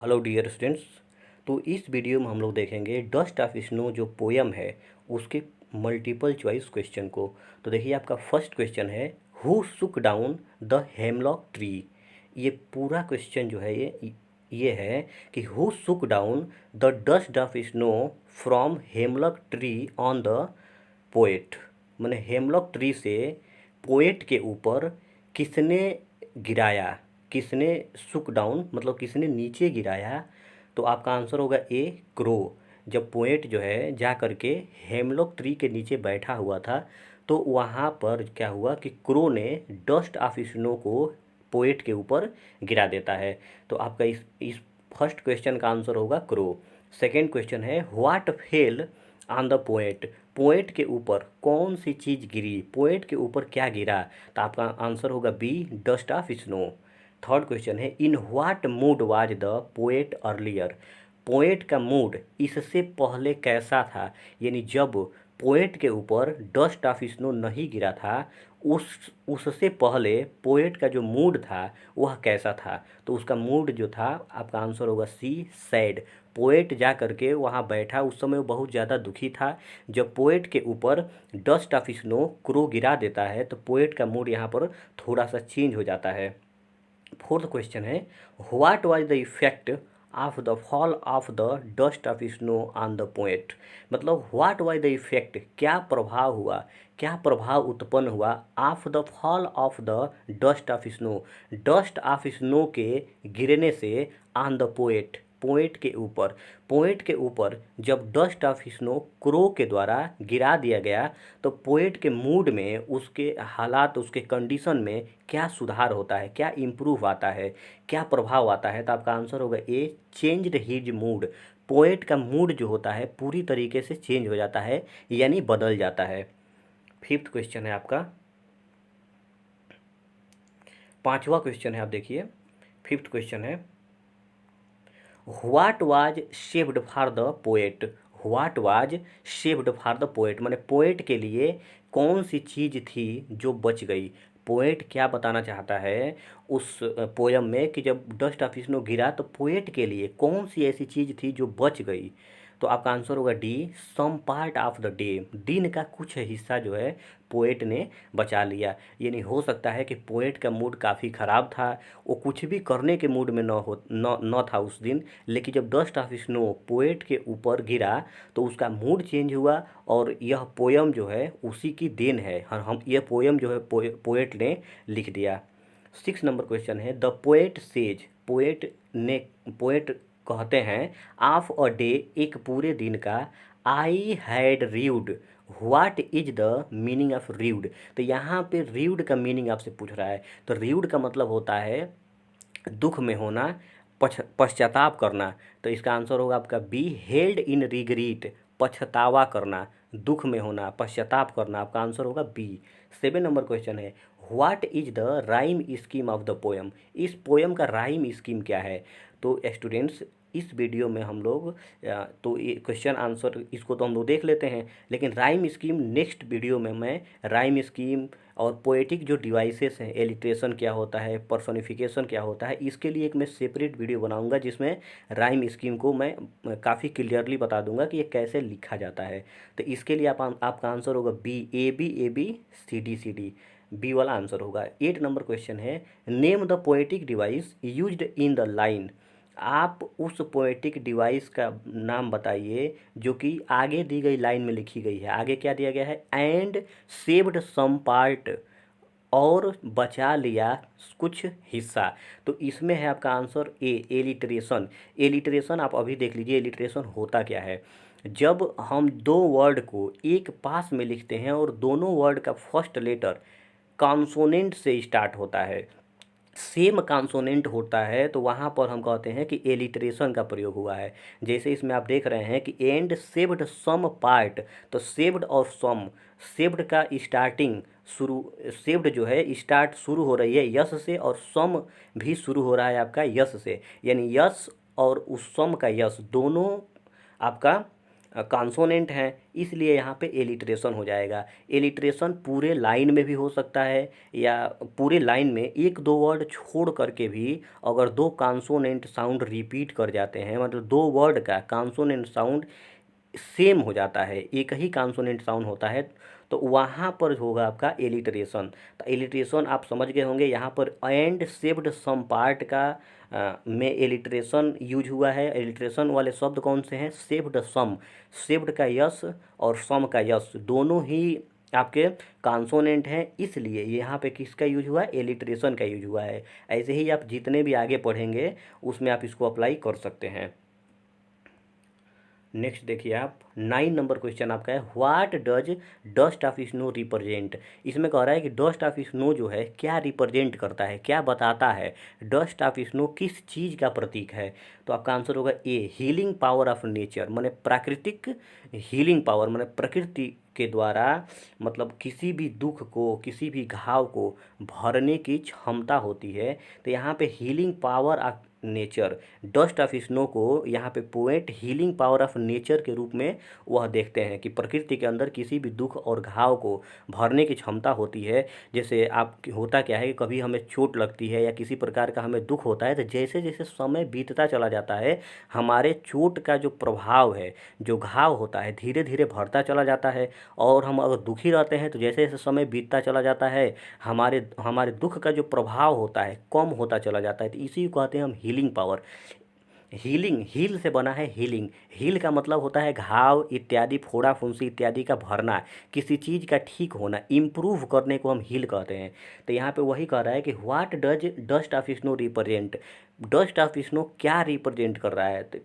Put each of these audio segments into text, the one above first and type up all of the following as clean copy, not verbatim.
Hello dear students. तो इस video में हम लोग देखेंगे डस्ट ऑफ स्नो जो पोयम है उसके मल्टीपल चॉइस क्वेश्चन को। तो देखिए आपका फर्स्ट क्वेश्चन है, हु सुक डाउन द हेमलॉक ट्री। ये पूरा क्वेश्चन जो है ये है कि हु सुक down the dust of snow from hemlock tree on the poet. मैंने हेमलॉक ट्री से पोएट के ऊपर किसने गिराया, किसने सुक डाउन मतलब किसने नीचे गिराया। तो आपका आंसर होगा ए, क्रो। जब पोएट जो है जा करके हेमलॉक ट्री के नीचे बैठा हुआ था तो वहाँ पर क्या हुआ कि क्रो ने डस्ट ऑफ स्नो को पोएट के ऊपर गिरा देता है। तो आपका इस फर्स्ट क्वेश्चन का आंसर होगा क्रो। सेकेंड क्वेश्चन है, what fell on the poet. Poet के ऊपर कौन सी चीज़ गिरी, पोएट के ऊपर क्या गिरा। तो आपका आंसर होगा B, dust of snow. Third question है, in what mood was the poet earlier. Poet का मूड इससे पहले कैसा था, यानी जब पोएट के ऊपर डस्ट ऑफ स्नो नहीं गिरा था उस उससे पहले पोएट का जो मूड था वह कैसा था। तो उसका मूड जो था आपका आंसर होगा सी, सैड। पोएट जा करके वहाँ बैठा, उस समय वो बहुत ज़्यादा दुखी था। जब पोएट के ऊपर डस्ट ऑफ स्नो क्रो गिरा देता है तो पोएट का मूड यहाँ पर थोड़ा सा चेंज हो जाता है। फोर्थ क्वेश्चन है, what was the effect of the fall of the dust of snow on the poet. मतलब व्हाट वाज द इफेक्ट, क्या प्रभाव हुआ, क्या प्रभाव उत्पन्न हुआ of the fall of the dust of snow, dust of snow के गिरने से ऑन द पोएट, पोएट के ऊपर। पोएट के ऊपर जब डस्ट ऑफ स्नो क्रो के द्वारा गिरा दिया गया तो पोएट के मूड में, उसके हालात, उसके कंडीशन में क्या सुधार होता है, क्या इम्प्रूव आता है, क्या प्रभाव आता है। तो आपका आंसर होगा ए, चेंज्ड हिज मूड। पोएट का मूड जो होता है पूरी तरीके से चेंज हो जाता है, यानी बदल जाता है। फिफ्थ क्वेश्चन है आपका, पांचवा क्वेश्चन है, आप देखिए फिफ्थ क्वेश्चन है, what was saved for the poet. What was saved for the poet, माने पोएट के लिए कौन सी चीज़ थी जो बच गई। पोएट क्या बताना चाहता है उस पोयम में कि जब डस्ट ऑफ स्नो गिरा तो पोएट के लिए कौन सी ऐसी चीज़ थी जो बच गई। तो आपका आंसर होगा D, some part of the day. दिन का कुछ हिस्सा जो है पोएट ने बचा लिया। यानी हो सकता है कि पोएट का मूड काफ़ी ख़राब था, वो कुछ भी करने के मूड में न था उस दिन, लेकिन जब डस्ट ऑफ स्नो पोएट के ऊपर गिरा तो उसका मूड चेंज हुआ और यह पोयम जो है उसी की देन है। हम यह पोयम जो है पोएट ने लिख दिया। सिक्स नंबर क्वेश्चन है, द पोएट सेज। पोएट कहते हैं ऑफ अ डे, एक पूरे दिन का, I had rued. What is the meaning of rued. तो यहाँ पे रीव्ड का मीनिंग आपसे पूछ रहा है। तो रीव्ड का मतलब होता है दुख में होना, पश्चाताप करना। तो इसका आंसर होगा आपका बी, हेल्ड इन रिग्रीट, पछतावा करना, दुख में होना, पश्चाताप करना। आपका आंसर होगा बी। सेवन नंबर क्वेश्चन है, what is the rhyme scheme of the poem. इस पोएम का राइम स्कीम क्या है। तो स्टूडेंट्स इस वीडियो में हम लोग तो ये क्वेश्चन आंसर इसको तो हम लोग देख लेते हैं, लेकिन राइम स्कीम नेक्स्ट वीडियो में मैं राइम स्कीम और पोएटिक जो डिवाइसेस हैं, एलिट्रेशन क्या होता है, पर्सोनिफिकेशन क्या होता है, इसके लिए एक मैं सेपरेट वीडियो बनाऊंगा जिसमें राइम स्कीम को मैं काफ़ी क्लियरली बता दूंगा कि ये कैसे लिखा जाता है। तो इसके लिए आपका आंसर होगा B, A B C D C D, B वाला आंसर होगा। 8 नंबर क्वेश्चन है, name the poetic device used in the line. आप उस पोएटिक डिवाइस का नाम बताइए जो कि आगे दी गई लाइन में लिखी गई है। आगे क्या दिया गया है, एंड सेव्ड सम पार्ट, और बचा लिया कुछ हिस्सा। तो इसमें है आपका आंसर ए, एलिट्रेशन। एलिट्रेशन आप अभी देख लीजिए, एलिट्रेशन होता क्या है। जब हम दो वर्ड को एक पास में लिखते हैं और दोनों वर्ड का फर्स्ट लेटर कॉन्सोनेंट से स्टार्ट होता है, सेम कॉन्सोनेंट होता है, तो वहाँ पर हम कहते हैं कि एलिट्रेशन का प्रयोग हुआ है। जैसे इसमें आप देख रहे हैं कि एंड सेव्ड सम पार्ट, तो सेव्ड और सम, सेव्ड का स्टार्टिंग शुरू, सेव्ड जो है स्टार्ट शुरू हो रही है यस से और सम भी शुरू हो रहा है आपका यस से, यानी यस और उस सम का यस दोनों आपका कॉन्सोनेंट हैं, इसलिए यहाँ पे एलिट्रेशन हो जाएगा। एलिट्रेशन पूरे लाइन में भी हो सकता है, या पूरे लाइन में एक दो वर्ड छोड़ करके भी अगर दो कॉन्सोनेंट साउंड रिपीट कर जाते हैं, मतलब दो वर्ड का कॉन्सोनेंट साउंड सेम हो जाता है, एक ही कॉन्सोनेंट साउंड होता है, तो वहाँ पर होगा आपका एलिट्रेशन। तो एलिट्रेशन आप समझ गए होंगे, यहाँ पर एंड शेप्ड सम पार्ट का में एलिट्रेशन यूज हुआ है। एलिट्रेशन वाले शब्द कौन से हैं? शेप्ड सम, शेप्ड का यस और सम का यस दोनों ही आपके कॉन्सोनेंट हैं, इसलिए यहाँ पे किसका यूज हुआ है? एलिट्रेशन का यूज हुआ है। ऐसे ही आप जितने भी आगे पढ़ेंगे उसमें आप इसको अप्लाई कर सकते हैं। नेक्स्ट देखिए आप 9 नंबर क्वेश्चन आपका है, what does dust of snow represent. इसमें कह रहा है कि डस्ट ऑफ स्नो जो है क्या रिप्रेजेंट करता है, क्या बताता है? डस्ट ऑफ स्नो किस चीज़ का प्रतीक है? तो आपका आंसर होगा ए, हीलिंग पावर ऑफ नेचर, माने प्राकृतिक हीलिंग पावर, माने प्रकृति के द्वारा, मतलब किसी भी दुख को, किसी भी घाव को भरने की क्षमता होती है। तो यहाँ पे healing power of nature, dust of snow को यहाँ पे poet healing power of nature के रूप में वह देखते हैं कि प्रकृति के अंदर किसी भी दुख और घाव को भरने की क्षमता होती है। जैसे आप होता क्या है कि कभी हमें चोट लगती है या किसी प्रकार का हमें दुख होता है, तो जैसे जैसे समय बीतता चला जाता है हमारे चोट का जो प्रभाव है, जो घाव होता है, धीरे धीरे भरता चला जाता है। और हम अगर दुखी रहते हैं तो जैसे जैसे समय बीतता चला जाता है हमारे हमारे दुख का जो प्रभाव होता है कम होता चला जाता है। तो इसी को कहते हैं हम हीलिंग पावर। हीलिंग, हील से बना है हीलिंग। हील का मतलब होता है घाव इत्यादि, फोड़ा फुंसी इत्यादि का भरना, किसी चीज़ का ठीक होना, इम्प्रूव करने को हम हील कहते हैं। तो यहाँ पे वही कह रहा है कि what does dust of snow represent, dust of snow क्या रिप्रेजेंट कर रहा है? तो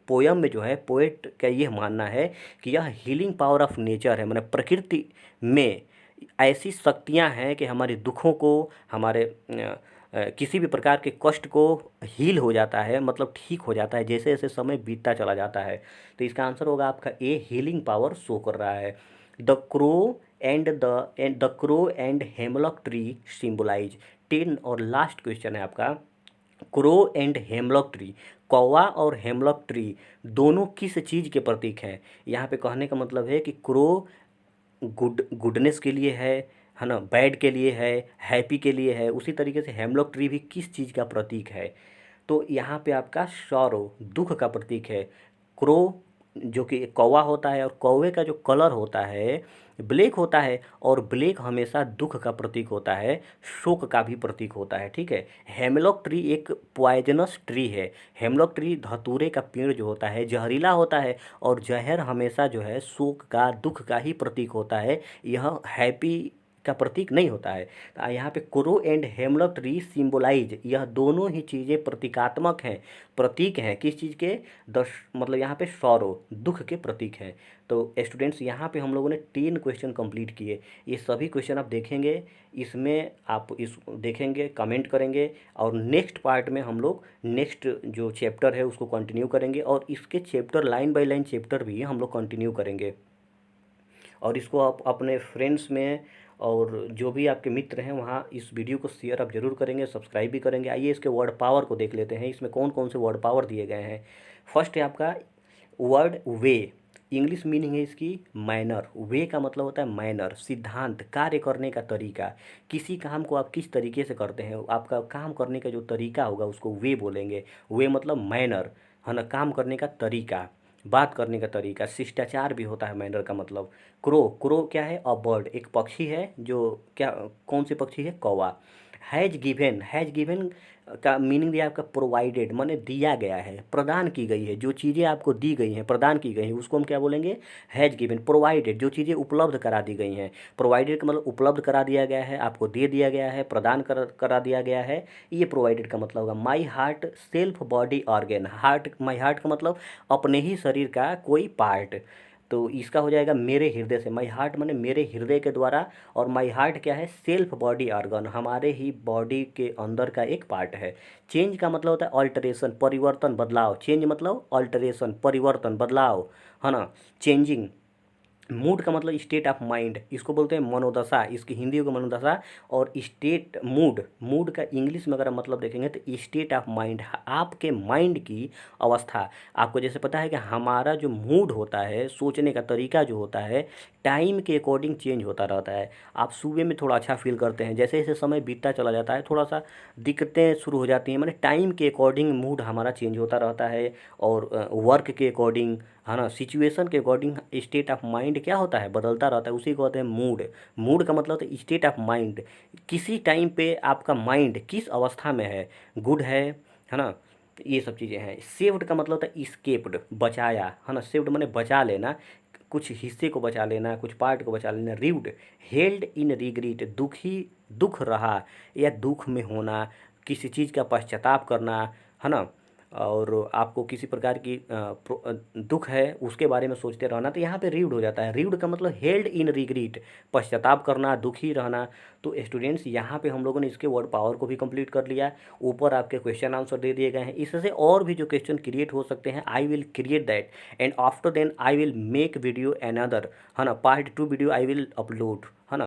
पोयम में जो है पोएट का यह मानना है कि यह हीलिंग पावर ऑफ नेचर है, मतलब प्रकृति में ऐसी शक्तियाँ हैं कि हमारे दुखों को, हमारे किसी भी प्रकार के कष्ट को हील हो जाता है, मतलब ठीक हो जाता है जैसे जैसे समय बीतता चला जाता है। तो इसका आंसर होगा आपका ए, हीलिंग पावर शो कर रहा है। The crow and hemlock tree symbolise. 10 और लास्ट क्वेश्चन है आपका, क्रो एंड हेमलॉक ट्री, कौवा और हेमलॉक ट्री दोनों किस चीज़ के प्रतीक हैं? यहाँ पे कहने का मतलब है कि क्रो गुडनेस के लिए है ना, बैड के लिए है, हैप्पी के लिए है, उसी तरीके से हेमलॉक ट्री भी किस चीज़ का प्रतीक है? तो यहाँ पे आपका सॉरो, दुख का प्रतीक है। क्रो जो कि कौवा होता है, और कौवे का जो कलर होता है ब्लैक होता है, और ब्लैक हमेशा दुख का प्रतीक होता है, शोक का भी प्रतीक होता है। ठीक है। हेमलॉक ट्री एक पॉइजनस ट्री है। हेमलॉक ट्री धतूरे का पेड़ जो होता है जहरीला होता है, और जहर हमेशा जो है शोक का, दुख का ही प्रतीक होता है, यह हैप्पी का प्रतीक नहीं होता है। तो यहाँ पे crow and hemlock tree symbolise, यह दोनों ही चीज़ें प्रतीकात्मक हैं, प्रतीक हैं किस चीज़ के? मतलब यहाँ पे सौरो, दुख के प्रतीक हैं। तो स्टूडेंट्स यहाँ पे हम लोगों ने 10 क्वेश्चन कंप्लीट किए। ये सभी क्वेश्चन आप देखेंगे, इसमें आप इस देखेंगे, कमेंट करेंगे, और नेक्स्ट पार्ट में हम लोग नेक्स्ट जो चैप्टर है उसको कंटिन्यू करेंगे, और इसके chapter line by line chapter भी हम लोग कंटिन्यू करेंगे। और इसको आप अपने फ्रेंड्स में और जो भी आपके मित्र हैं वहाँ इस वीडियो को शेयर आप जरूर करेंगे, सब्सक्राइब भी करेंगे। आइए इसके वर्ड पावर को देख लेते हैं, इसमें कौन कौन से वर्ड पावर दिए गए हैं। फर्स्ट है आपका वर्ड वे, इंग्लिश मीनिंग है इसकी मैनर। वे का मतलब होता है मैनर, सिद्धांत, कार्य करने का तरीका। किसी काम को आप किस तरीके से करते हैं, आपका काम करने का जो तरीका होगा उसको वे बोलेंगे। वे मतलब मैनर, है ना, काम करने का तरीका, बात करने का तरीका, शिष्टाचार भी होता है मैनर का मतलब। क्रो, क्रो क्या है? अ बर्ड, एक पक्षी है, जो क्या, कौन सी पक्षी है? कौवा। हैज गिवेन, हैज गिवेन का मीनिंग दिया आपका प्रोवाइडेड, माने दिया गया है, प्रदान की गई है, जो चीज़ें आपको दी गई हैं, प्रदान की गई हैं, उसको हम क्या बोलेंगे? Has given. प्रोवाइडेड, जो चीज़ें उपलब्ध करा दी गई हैं। प्रोवाइडेड का मतलब उपलब्ध करा दिया गया है, आपको दे दिया गया है, प्रदान करा दिया गया है, ये प्रोवाइडेड का मतलब होगा। My heart self body organ, heart, my heart का मतलब अपने ही शरीर का कोई पार्ट, तो इसका हो जाएगा मेरे हृदय से। माई हार्ट माने मेरे हृदय के द्वारा, और माई हार्ट क्या है? सेल्फ बॉडी ऑर्गन, हमारे ही बॉडी के अंदर का एक पार्ट है। चेंज का मतलब होता है ऑल्टरेशन, परिवर्तन, बदलाव। चेंज मतलब ऑल्टरेशन, परिवर्तन, बदलाव, है ना, चेंजिंग। मूड का मतलब स्टेट ऑफ माइंड, इसको बोलते हैं मनोदशा, इसकी हिंदी होगी मनोदशा। और स्टेट मूड, मूड का इंग्लिश में अगर हम मतलब देखेंगे तो स्टेट ऑफ माइंड, आपके माइंड की अवस्था। आपको जैसे पता है कि हमारा जो मूड होता है, सोचने का तरीका जो होता है, टाइम के अकॉर्डिंग चेंज होता रहता है। आप सुबह में थोड़ा अच्छा फील करते हैं, जैसे जैसे समय बीतता चला जाता है थोड़ा सा दिक्कतें शुरू हो जाती हैं, माने टाइम के अकॉर्डिंग मूड हमारा चेंज होता रहता है। और वर्क के अकॉर्डिंग, है ना, सिचुएशन के अकॉर्डिंग स्टेट ऑफ माइंड क्या होता है, बदलता रहता है, उसी को कहते हैं मूड। मूड का मतलब होता है स्टेट ऑफ माइंड, किसी टाइम पे आपका माइंड किस अवस्था में है, गुड है ना। तो ये सब चीज़ें हैं। सेव्ड का मतलब होता है स्केप्ड, बचाया, है ना। सेव्ड माने बचा लेना, कुछ हिस्से को बचा लेना, कुछ पार्ट को बचा लेना। रिव्ड, हेल्ड इन रिग्रेट, दुखी, दुख रहा या दुख में होना, किसी चीज़ का पश्चाताप करना, है ना। और आपको किसी प्रकार की दुख है उसके बारे में सोचते रहना, तो यहाँ पे रिव्ड हो जाता है। रिव्ड का मतलब हेल्ड इन रिग्रेट, पश्चाताप करना, दुखी रहना। तो स्टूडेंट्स यहाँ पे हम लोगों ने इसके वर्ड पावर को भी कंप्लीट कर लिया। ऊपर आपके क्वेश्चन आंसर दे दिए गए हैं, इससे और भी जो क्वेश्चन क्रिएट हो सकते हैं, I will create that and after then I will make video another, है ना, part 2 video I will upload, है ना।